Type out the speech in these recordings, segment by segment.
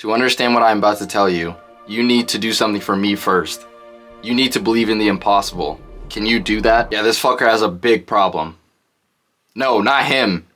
To understand what I'm about to tell you, you need to do something for me first. You need to believe in the impossible. Can you do that? Yeah, this fucker has a big problem. No, not him.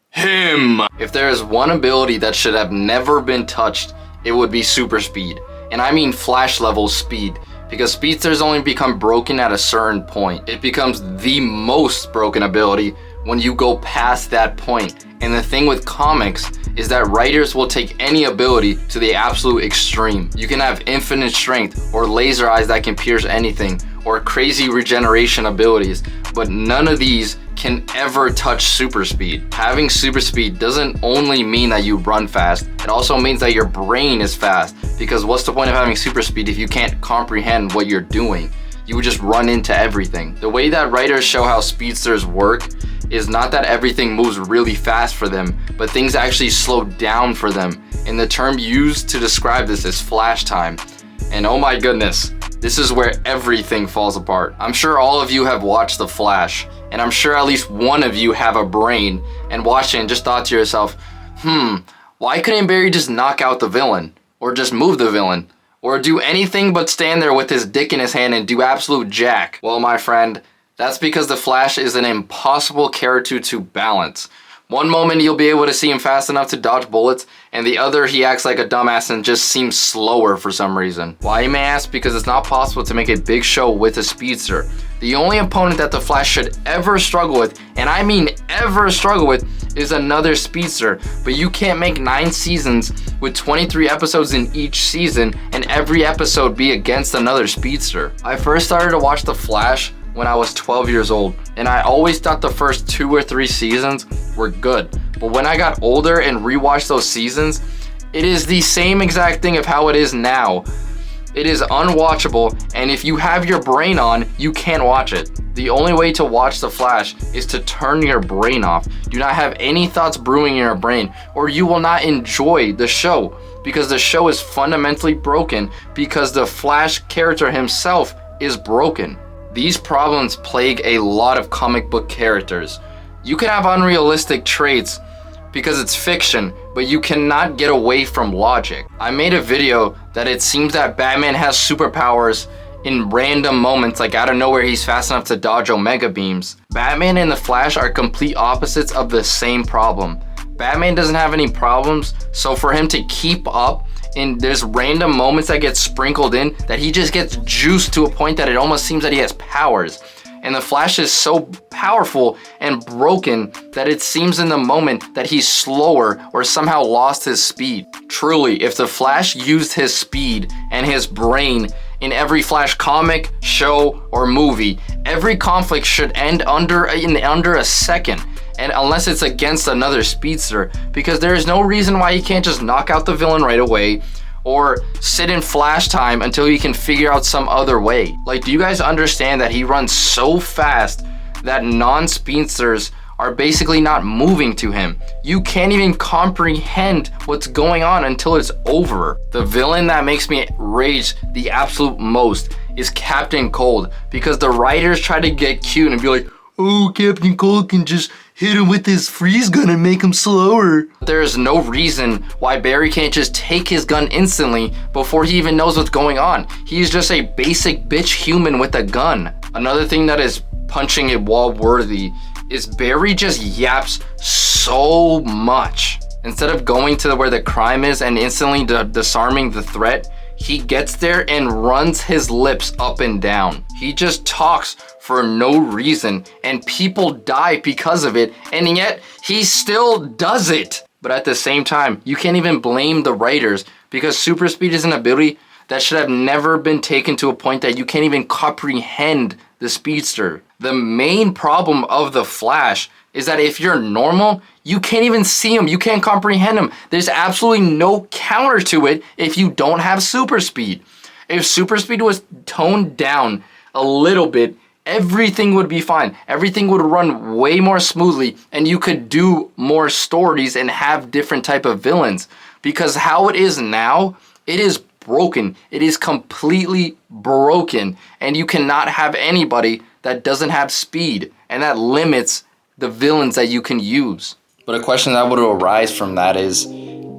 Him! If there is one ability that should have never been touched, it would be super speed. And I mean Flash level speed, because speedsters only become broken at a certain point. It becomes the most broken ability when you go past that point. And the thing with comics is that writers will take any ability to the absolute extreme. You can have infinite strength, or laser eyes that can pierce anything, or crazy regeneration abilities, but none of these can ever touch super speed. Having super speed doesn't only mean that you run fast, it also means that your brain is fast, because what's the point of having super speed if you can't comprehend what you're doing? You would just run into everything. The way that writers show how speedsters work is not that everything moves really fast for them, but things actually slow down for them. And the term used to describe this is flash time. And oh my goodness, this is where everything falls apart. I'm sure all of you have watched The Flash, and I'm sure at least one of you have a brain and watched it and just thought to yourself, why couldn't Barry just knock out the villain? Or just move the villain? Or do anything but stand there with his dick in his hand and do absolute jack? Well, my friend, that's because the Flash is an impossible character to balance. One moment you'll be able to see him fast enough to dodge bullets, and the other he acts like a dumbass and just seems slower for some reason. Why, you may ask? Because it's not possible to make a big show with a speedster. The only opponent that the Flash should ever struggle with, and I mean ever struggle with, is another speedster. But you can't make 9 seasons with 23 episodes in each season and every episode be against another speedster. I first started to watch The Flash when I was 12 years old, and I always thought the first 2 or 3 seasons were good. But when I got older and rewatched those seasons, it is the same exact thing of how it is now. It is unwatchable, and if you have your brain on, you can't watch it. The only way to watch The Flash is to turn your brain off. Do not have any thoughts brewing in your brain, or you will not enjoy the show, because the show is fundamentally broken because the Flash character himself is broken. These problems plague a lot of comic book characters. You can have unrealistic traits because it's fiction, but you cannot get away from logic. I made a video that it seems that Batman has superpowers in random moments, like out of nowhere he's fast enough to dodge Omega beams. Batman and the Flash are complete opposites of the same problem. Batman doesn't have any problems, so for him to keep up, and there's random moments that get sprinkled in that he just gets juiced to a point that it almost seems that he has powers. And the Flash is so powerful and broken that it seems in the moment that he's slower or somehow lost his speed. Truly, if the Flash used his speed and his brain in every Flash comic, show, or movie, every conflict should end under a second. And unless it's against another speedster, because there is no reason why he can't just knock out the villain right away or sit in Flash time until he can figure out some other way. Like, do you guys understand that he runs so fast that non-speedsters are basically not moving to him? You can't even comprehend what's going on until it's over. The villain that makes me rage the absolute most is Captain Cold, because the writers try to get cute and be like, oh, Captain Cold can just hit him with his freeze gun and make him slower. There is no reason why Barry can't just take his gun instantly before he even knows what's going on. He's just a basic bitch human with a gun. Another thing that is punching a wall worthy is Barry just yaps so much. Instead of going to where the crime is and instantly disarming the threat, he gets there and runs his lips up and down. He just talks for no reason, and people die because of it, and yet he still does it. But at the same time, you can't even blame the writers, because super speed is an ability that should have never been taken to a point that you can't even comprehend the speedster. The main problem of the Flash is that if you're normal, you can't even see him, you can't comprehend him. There's absolutely no counter to it if you don't have super speed. If super speed was toned down a little bit, everything would be fine. Everything would run way more smoothly, and you could do more stories and have different type of villains. Because how it is now, it is broken. It is completely broken, and you cannot have anybody that doesn't have speed, and that limits the villains that you can use. But a question that would arise from that is,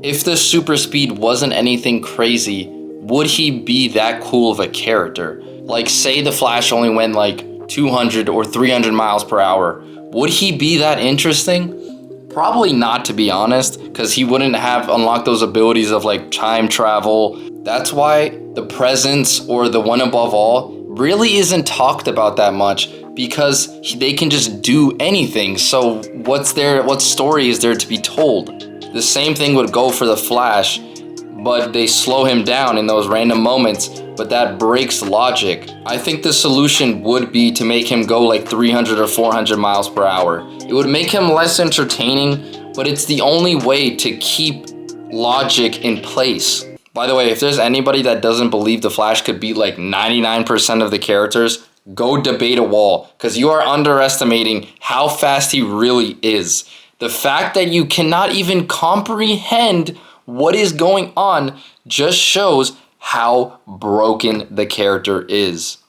If the super speed wasn't anything crazy, would he be that cool of a character? Like, say the Flash only went like 200 or 300 miles per hour. Would he be that interesting? Probably not, to be honest, because he wouldn't have unlocked those abilities of like time travel. That's why the presence or the one above all really isn't talked about that much, because they can just do anything. So what story is there to be told? The same thing would go for the Flash, but they slow him down in those random moments, but that breaks logic. I think the solution would be to make him go like 300 or 400 miles per hour. It would make him less entertaining, but it's the only way to keep logic in place. By the way, if there's anybody that doesn't believe the Flash could beat like 99% of the characters, go debate a wall, because you are underestimating how fast he really is. The fact that you cannot even comprehend what is going on just shows how broken the character is.